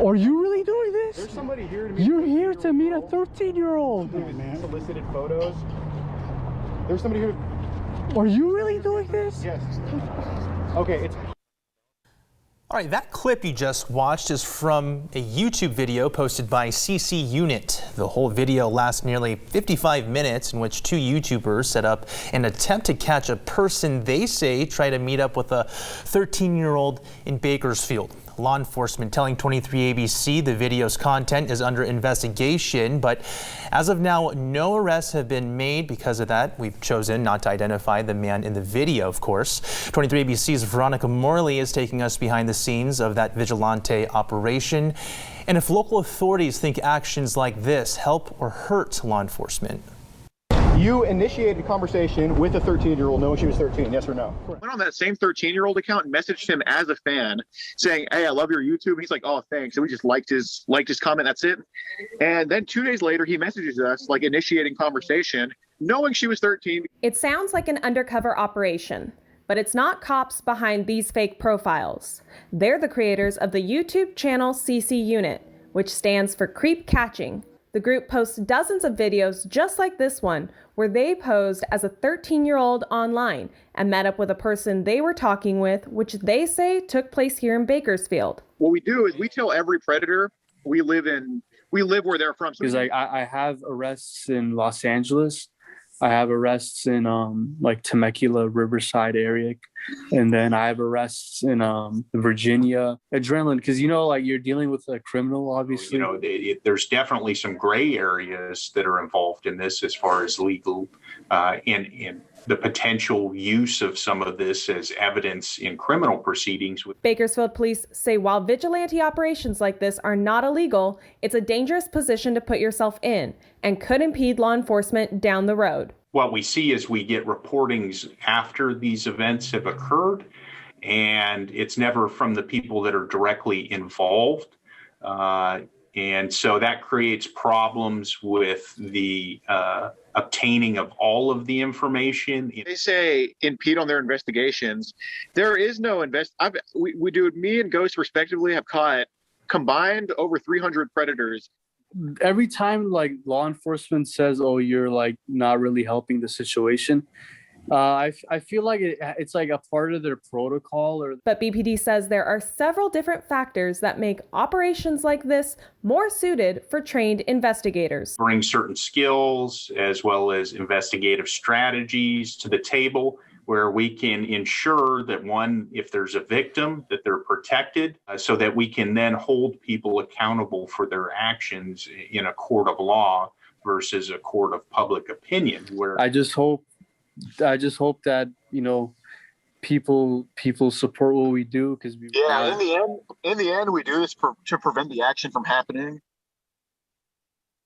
Are you really doing this? There's somebody here to meet. You're here to meet a 13-year-old. Solicited photos. There's somebody here. Are you really doing this? Yes. Okay, it's. All right, that clip you just watched is from a YouTube video posted by CC Unit. The whole video lasts nearly 55 minutes, in which two YouTubers set up an attempt to catch a person they say tried to meet up with a 13-year-old in Bakersfield. Law enforcement telling 23 ABC the video's content is under investigation, but as of now, no arrests have been made. Because of that, we've chosen not to identify the man in the video, of course. 23 ABC's Veronica Morley is taking us behind the scenes of that vigilante operation. And if local authorities think actions like this help or hurt law enforcement. You initiated a conversation with a 13-year-old knowing she was 13, yes or no? Went on that same 13-year-old account and messaged him as a fan saying, hey, I love your YouTube. And he's like, oh, thanks. And we just liked his comment. That's it. And then 2 days later, he messages us, like, initiating conversation, knowing she was 13. It sounds like an undercover operation, but it's not cops behind these fake profiles. They're the creators of the YouTube channel CC Unit, which stands for Creep Catching. The group posts dozens of videos just like this one, where they posed as a 13-year-old online and met up with a person they were talking with, which they say took place here in Bakersfield. What we do is we tell every predator we live where they're from. Because I have arrests in Los Angeles. I have arrests in like Temecula, Riverside area. And then I have arrests in Virginia. Adrenaline, because, you know, like, you're dealing with a criminal, obviously. You know, there's definitely some gray areas that are involved in this as far as legal and the potential use of some of this as evidence in criminal proceedings. Bakersfield police say while vigilante operations like this are not illegal, it's a dangerous position to put yourself in and could impede law enforcement down the road. What we see is we get reportings after these events have occurred, and it's never from the people that are directly involved. And so that creates problems with the obtaining of all of the information. They say impede on their investigations. There is no we do, me and Ghost respectively have caught combined over 300 predators. Every time, like, law enforcement says, oh, you're like not really helping the situation, I feel like it's like a part of their protocol. But BPD says there are several different factors that make operations like this more suited for trained investigators. Bring certain skills as well as investigative strategies to the table, where we can ensure that, one, if there's a victim, that they're protected, so that we can then hold people accountable for their actions in a court of law versus a court of public opinion. Where I just hope that, you know, people support what we do, because in the end we do this to prevent the action from happening.